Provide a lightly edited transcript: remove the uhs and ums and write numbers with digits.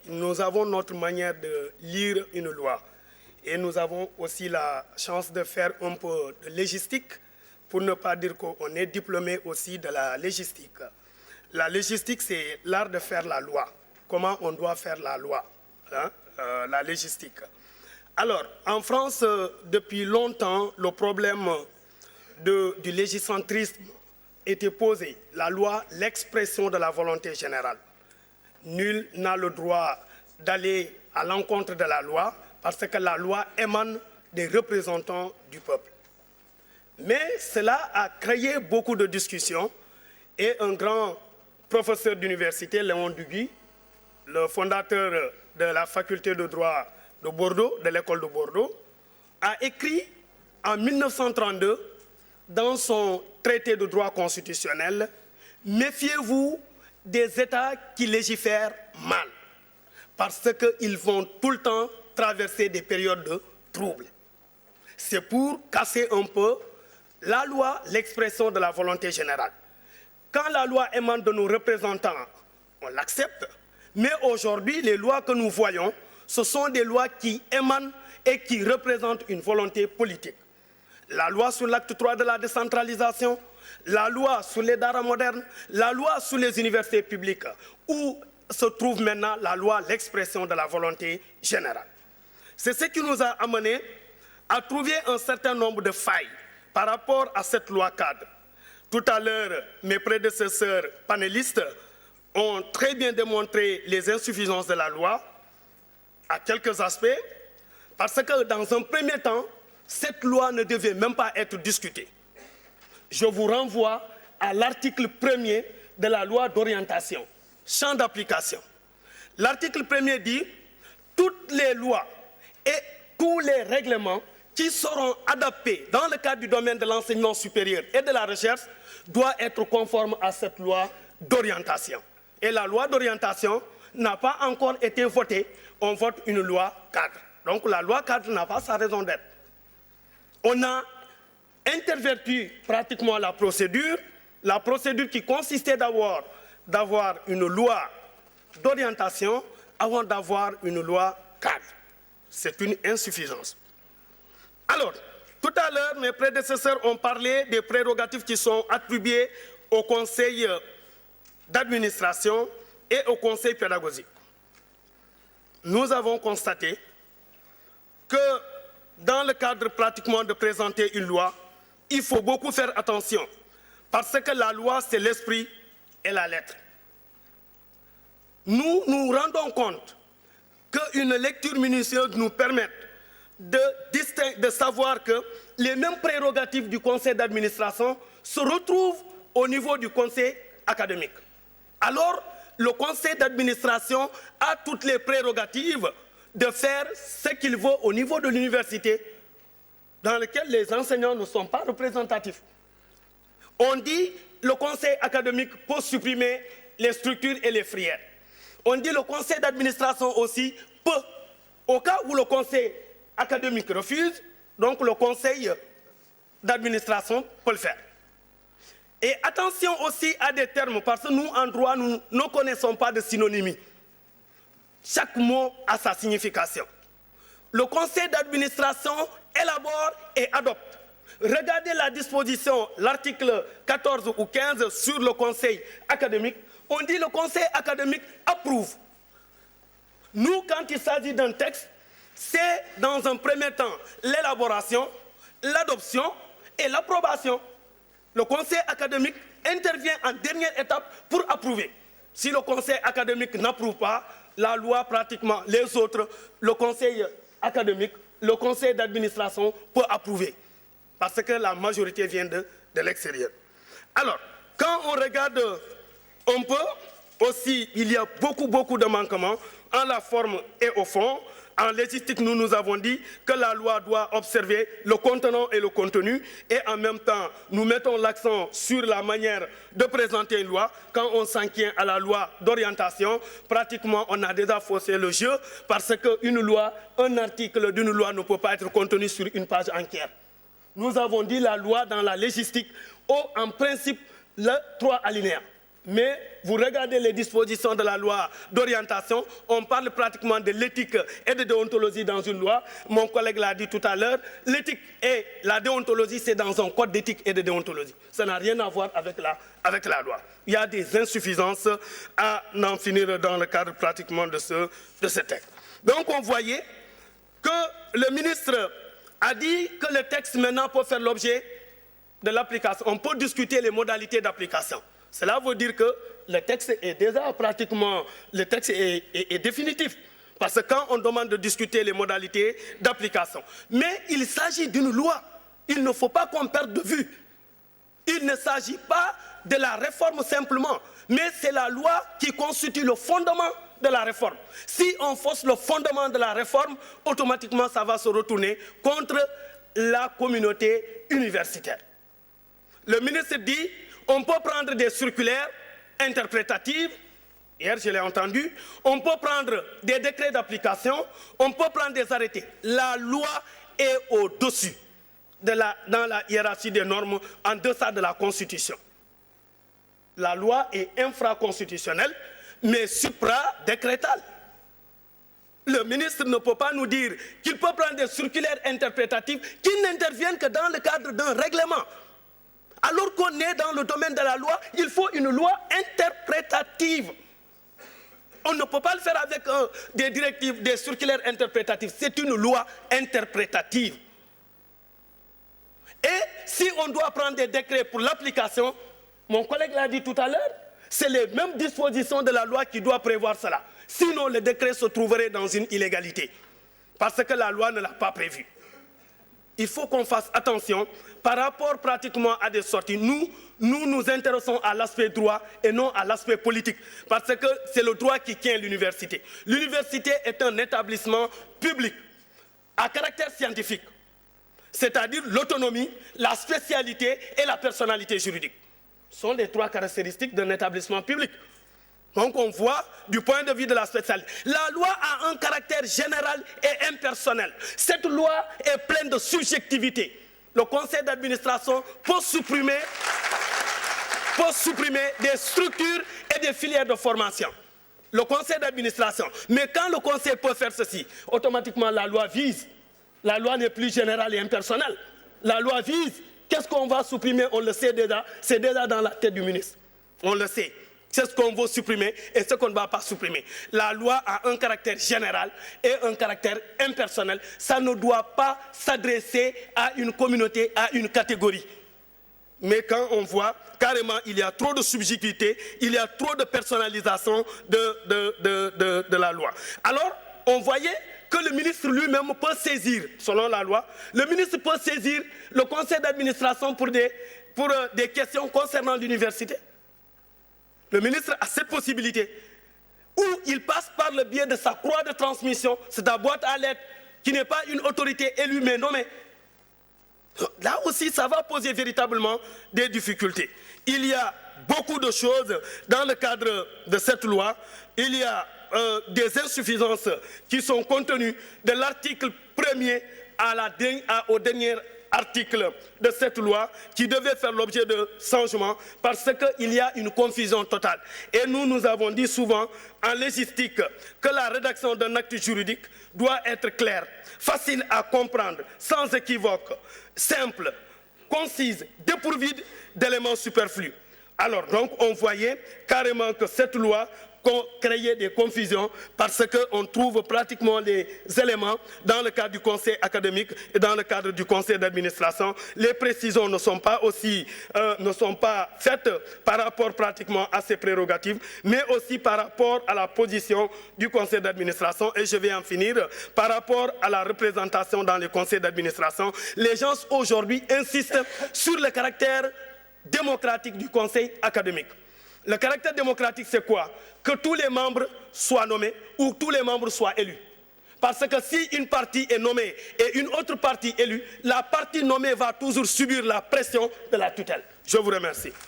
nous avons notre manière de lire une loi. Et nous avons aussi la chance de faire un peu de légistique, pour ne pas dire qu'on est diplômé aussi de la légistique. La légistique, c'est l'art de faire la loi. Comment on doit faire la loi, hein, la légistique. Alors, en France, depuis longtemps, le problème du légiscentrisme était posé. La loi, l'expression de la volonté générale. Nul n'a le droit d'aller à l'encontre de la loi parce que la loi émane des représentants du peuple. Mais cela a créé beaucoup de discussions et un grand professeur d'université, Léon Duguy, le fondateur de la faculté de droit de Bordeaux, de l'école de Bordeaux, a écrit en 1932 dans son traité de droit constitutionnel « Méfiez-vous des États qui légifèrent mal, parce qu'ils vont tout le temps traverser des périodes de troubles. » C'est pour casser un peu la loi, l'expression de la volonté générale. Quand la loi émane de nos représentants, on l'accepte, mais aujourd'hui, les lois que nous voyons, ce sont des lois qui émanent et qui représentent une volonté politique. La loi sur l'acte 3 de la décentralisation, la loi sur les daara modernes, la loi sur les universités publiques, où se trouve maintenant la loi, l'expression de la volonté générale. C'est ce qui nous a amené à trouver un certain nombre de failles par rapport à cette loi cadre. Tout à l'heure, mes prédécesseurs panélistes ont très bien démontré les insuffisances de la loi à quelques aspects, parce que dans un premier temps, cette loi ne devait même pas être discutée. Je vous renvoie à l'article 1er de la loi d'orientation, champ d'application. L'article 1er dit « Toutes les lois et tous les règlements qui seront adaptés dans le cadre du domaine de l'enseignement supérieur et de la recherche doivent être conformes à cette loi d'orientation. » Et la loi d'orientation n'a pas encore été votée, on vote une loi cadre. Donc la loi cadre n'a pas sa raison d'être. On a interverti pratiquement la procédure qui consistait d'avoir une loi d'orientation avant d'avoir une loi cadre. C'est une insuffisance. Alors, tout à l'heure, mes prédécesseurs ont parlé des prérogatives qui sont attribuées au conseil d'administration et au conseil pédagogique. Nous avons constaté que dans le cadre pratiquement de présenter une loi, il faut beaucoup faire attention parce que la loi, c'est l'esprit et la lettre. Nous nous rendons compte qu'une lecture minutieuse nous permet de savoir que les mêmes prérogatives du conseil d'administration se retrouvent au niveau du conseil académique. Alors, le conseil d'administration a toutes les prérogatives de faire ce qu'il veut au niveau de l'université, dans lequel les enseignants ne sont pas représentatifs. On dit que le conseil académique peut supprimer les structures et les filières. On dit que le conseil d'administration aussi peut, au cas où le conseil académique refuse, donc le conseil d'administration peut le faire. Et attention aussi à des termes, parce que nous, en droit, nous ne connaissons pas de synonymie. Chaque mot a sa signification. Le conseil d'administration élabore et adopte. Regardez la disposition, l'article 14 ou 15 sur le conseil académique. On dit que le conseil académique approuve. Nous, quand il s'agit d'un texte, c'est dans un premier temps l'élaboration, l'adoption et l'approbation. Le conseil académique intervient en dernière étape pour approuver. Si le conseil académique n'approuve pas, la loi pratiquement, les autres, le conseil académique, le conseil d'administration peut approuver. Parce que la majorité vient de l'extérieur. Alors, quand on regarde un peu, aussi, il y a beaucoup de manquements en la forme et au fond. En légistique, nous nous avons dit que la loi doit observer le contenant et le contenu et en même temps, nous mettons l'accent sur la manière de présenter une loi. Quand on s'en tient à la loi d'orientation, pratiquement on a déjà faussé le jeu parce qu'une loi, un article d'une loi ne peut pas être contenu sur une page entière. Nous avons dit la loi dans la légistique en principe, le 3 alinéas. Mais vous regardez les dispositions de la loi d'orientation, on parle pratiquement de l'éthique et de déontologie dans une loi. Mon collègue l'a dit tout à l'heure, l'éthique et la déontologie, c'est dans un code d'éthique et de déontologie. Ça n'a rien à voir avec la loi. Il y a des insuffisances à n'en finir dans le cadre pratiquement de ce texte. Donc on voyait que le ministre a dit que le texte maintenant peut faire l'objet de l'application. On peut discuter les modalités d'application. Cela veut dire que le texte est déjà pratiquement, le texte est définitif. Parce que quand on demande de discuter les modalités d'application, mais il s'agit d'une loi. Il ne faut pas qu'on perde de vue. Il ne s'agit pas de la réforme simplement, mais c'est la loi qui constitue le fondement de la réforme. Si on force le fondement de la réforme, automatiquement ça va se retourner contre la communauté universitaire. Le ministre dit, on peut prendre des circulaires interprétatives, hier je l'ai entendu, on peut prendre des décrets d'application, on peut prendre des arrêtés. La loi est au-dessus, dans la hiérarchie des normes, en deçà de la Constitution. La loi est infraconstitutionnelle, mais supra-décrétale. Le ministre ne peut pas nous dire qu'il peut prendre des circulaires interprétatifs qui n'interviennent que dans le cadre d'un règlement. Alors qu'on est dans le domaine de la loi, il faut une loi interprétative. On ne peut pas le faire avec des directives, des circulaires interprétatifs. C'est une loi interprétative. Et si on doit prendre des décrets pour l'application, mon collègue l'a dit tout à l'heure, c'est les mêmes dispositions de la loi qui doivent prévoir cela. Sinon, le décret se trouverait dans une illégalité. Parce que la loi ne l'a pas prévu. Il faut qu'on fasse attention par rapport pratiquement à des sorties. Nous nous intéressons à l'aspect droit et non à l'aspect politique. Parce que c'est le droit qui tient l'université. L'université est un établissement public à caractère scientifique. C'est-à-dire l'autonomie, la spécialité et la personnalité juridique. Ce sont les trois caractéristiques d'un établissement public. Donc on voit du point de vue de la spécialité. La loi a un caractère général et impersonnel. Cette loi est pleine de subjectivité. Le conseil d'administration peut supprimer des structures et des filières de formation. Le conseil d'administration. Mais quand le conseil peut faire ceci, automatiquement la loi vise. La loi n'est plus générale et impersonnelle. La loi vise. Qu'est-ce qu'on va supprimer? On le sait déjà. C'est déjà dans la tête du ministre. On le sait. C'est ce qu'on veut supprimer et ce qu'on ne va pas supprimer. La loi a un caractère général et un caractère impersonnel. Ça ne doit pas s'adresser à une communauté, à une catégorie. Mais quand on voit carrément il y a trop de subjectivité, il y a trop de personnalisation de la loi. Alors, on voyait que le ministre lui-même peut saisir, selon la loi, le ministre peut saisir le conseil d'administration pour des questions concernant l'université. Le ministre a cette possibilité où il passe par le biais de sa croix de transmission, c'est ta boîte à lettres, qui n'est pas une autorité élue mais nommée. Là aussi, ça va poser véritablement des difficultés. Il y a beaucoup de choses dans le cadre de cette loi. Il y a des insuffisances qui sont contenues de l'article 1er au dernier article de cette loi qui devait faire l'objet de changements parce qu'il y a une confusion totale. Et nous avons dit souvent en légistique que la rédaction d'un acte juridique doit être claire, facile à comprendre, sans équivoque, simple, concise, dépourvue d'éléments superflus. Alors donc on voyait carrément que cette loi créer des confusions parce qu'on trouve pratiquement les éléments dans le cadre du conseil académique et dans le cadre du conseil d'administration. Les précisions ne sont pas faites par rapport pratiquement à ces prérogatives, mais aussi par rapport à la position du conseil d'administration. Et je vais en finir par rapport à la représentation dans les conseils d'administration. Les gens aujourd'hui insistent sur le caractère démocratique du conseil académique. Le caractère démocratique, c'est quoi? Que tous les membres soient nommés ou tous les membres soient élus. Parce que si une partie est nommée et une autre partie élue, la partie nommée va toujours subir la pression de la tutelle. Je vous remercie.